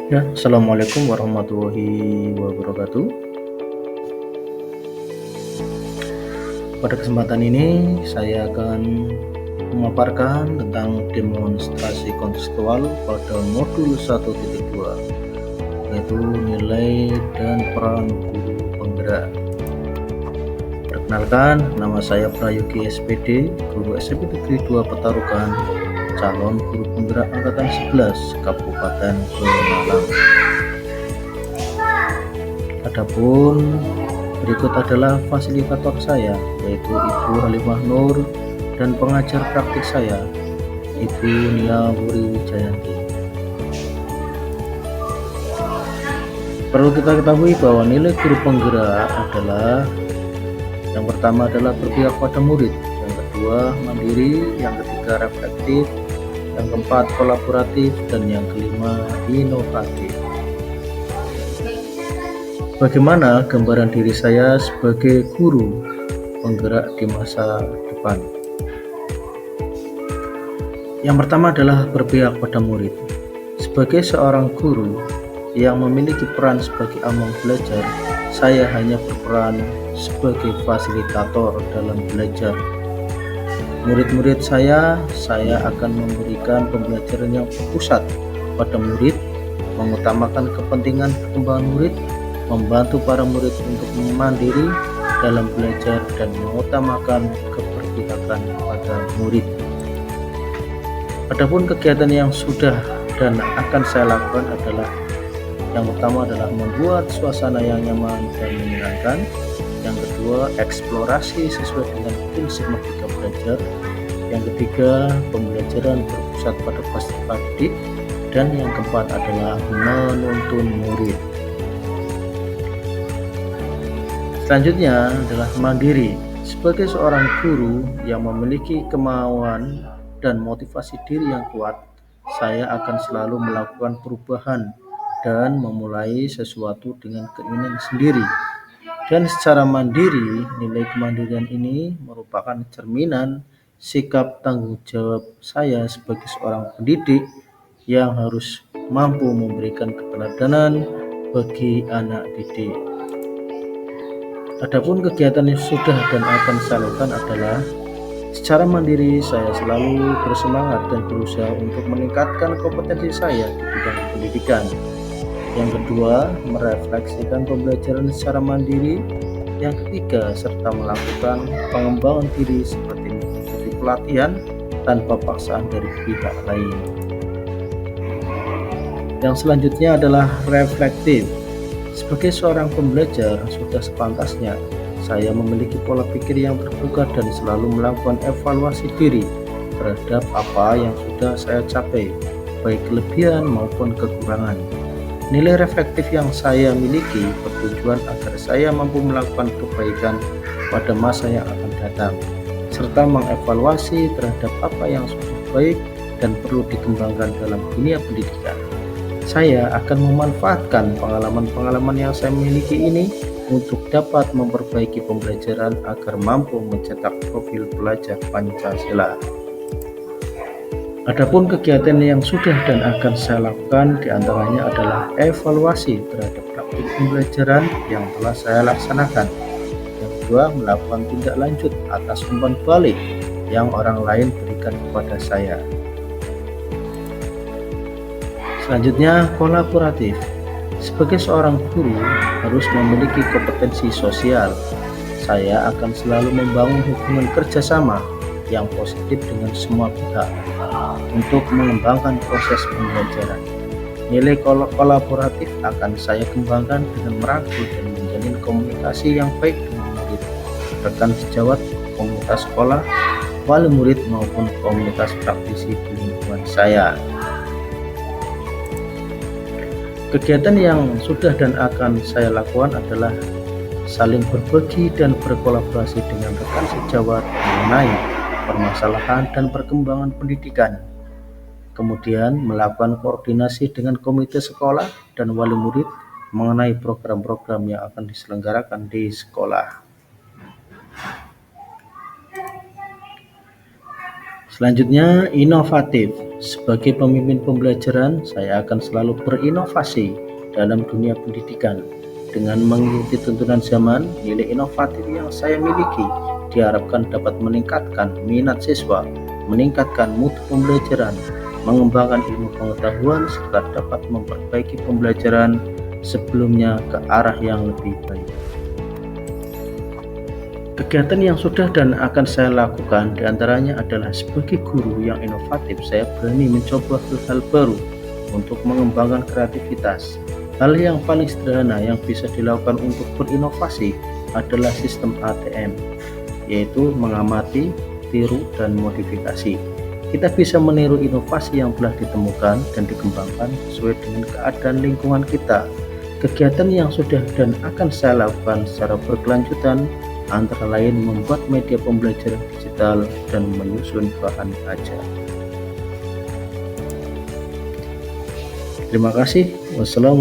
Ya, Assalamualaikum warahmatullahi wabarakatuh. Pada kesempatan ini, saya akan memaparkan tentang demonstrasi kontekstual pada modul 1.2, yaitu nilai dan peran guru penggerak. Perkenalkan, nama saya Prayogi SPD, guru SMP Negeri 2 Petarukan, calon guru penggerak angkatan 11 Kabupaten Pemalang. Adapun berikut adalah fasilitator saya, yaitu Ibu Halimah Nur, dan pengajar praktik saya, Ibu Nia Wuri Wijayanti. Perlu kita ketahui bahwa nilai guru penggerak adalah yang pertama adalah berpihak pada murid, yang kedua mandiri, yang ketiga reflektif, yang keempat kolaboratif, dan yang kelima inovatif. Bagaimana gambaran diri saya sebagai guru penggerak di masa depan? Yang pertama adalah berpihak pada murid. Sebagai seorang guru yang memiliki peran sebagai among belajar, saya hanya berperan sebagai fasilitator dalam belajar. Murid-murid saya akan memberikan pembelajaran yang berpusat pada murid, mengutamakan kepentingan perkembangan murid, membantu para murid untuk mandiri dalam belajar, dan mengutamakan keberpihakan pada murid. Adapun kegiatan yang sudah dan akan saya lakukan adalah yang pertama adalah membuat suasana yang nyaman dan menyenangkan. Yang kedua, eksplorasi sesuai dengan prinsip Merdeka Belajar. Yang ketiga, pembelajaran berpusat pada peserta didik. Dan yang keempat adalah menuntun murid. Selanjutnya adalah mandiri. Sebagai seorang guru yang memiliki kemauan dan motivasi diri yang kuat, saya akan selalu melakukan perubahan dan memulai sesuatu dengan keinginan sendiri. Dan secara mandiri, nilai kemandirian ini merupakan cerminan sikap tanggung jawab saya sebagai seorang pendidik yang harus mampu memberikan keteladanan bagi anak didik. Adapun kegiatan yang sudah dan akan saya lakukan adalah secara mandiri saya selalu bersemangat dan berusaha untuk meningkatkan kompetensi saya di bidang pendidikan. Yang kedua, merefleksikan pembelajaran secara mandiri. Yang ketiga, serta melakukan pengembangan diri seperti mengikuti pelatihan tanpa paksaan dari pihak lain. Yang selanjutnya adalah reflektif. Sebagai seorang pembelajar, sudah sepantasnya saya memiliki pola pikir yang terbuka dan selalu melakukan evaluasi diri terhadap apa yang sudah saya capai, baik kelebihan maupun kekurangan. Nilai reflektif yang saya miliki bertujuan agar saya mampu melakukan kebaikan pada masa yang akan datang, serta mengevaluasi terhadap apa yang sudah baik dan perlu dikembangkan dalam dunia pendidikan. Saya akan memanfaatkan pengalaman-pengalaman yang saya miliki ini untuk dapat memperbaiki pembelajaran agar mampu mencetak profil pelajar Pancasila. Adapun kegiatan yang sudah dan akan saya lakukan diantaranya adalah evaluasi terhadap praktik pembelajaran yang telah saya laksanakan. Yang kedua, melakukan tindak lanjut atas umpan balik yang orang lain berikan kepada saya. Selanjutnya, kolaboratif. Sebagai seorang guru harus memiliki kompetensi sosial. Saya akan selalu membangun hubungan kerjasama yang positif dengan semua pihak untuk mengembangkan proses pembelajaran. Nilai kolaboratif akan saya kembangkan dengan merangkul dan menjalin komunikasi yang baik dengan murid, rekan sejawat, komunitas sekolah, wali murid maupun komunitas praktisi di lingkungan saya. Kegiatan yang sudah dan akan saya lakukan adalah saling berbagi dan berkolaborasi dengan rekan sejawat mengenai permasalahan dan perkembangan pendidikan. Kemudian melakukan koordinasi dengan komite sekolah dan wali murid mengenai program-program yang akan diselenggarakan di sekolah. Selanjutnya, inovatif. Sebagai pemimpin pembelajaran, saya akan selalu berinovasi dalam dunia pendidikan. Dengan mengikuti tuntunan zaman, nilai inovatif yang saya miliki diharapkan dapat meningkatkan minat siswa, meningkatkan mutu pembelajaran, mengembangkan ilmu pengetahuan, serta dapat memperbaiki pembelajaran sebelumnya ke arah yang lebih baik. Kegiatan yang sudah dan akan saya lakukan diantaranya adalah sebagai guru yang inovatif, saya berani mencoba hal-hal baru untuk mengembangkan kreativitas. Hal yang paling sederhana yang bisa dilakukan untuk berinovasi adalah sistem ATM, yaitu mengamati, tiru, dan modifikasi. Kita bisa meniru inovasi yang telah ditemukan dan dikembangkan sesuai dengan keadaan lingkungan kita. Kegiatan yang sudah dan akan saya lakukan secara berkelanjutan antara lain membuat media pembelajaran digital dan menyusun bahan ajar. Terima kasih. Wassalamualaikum.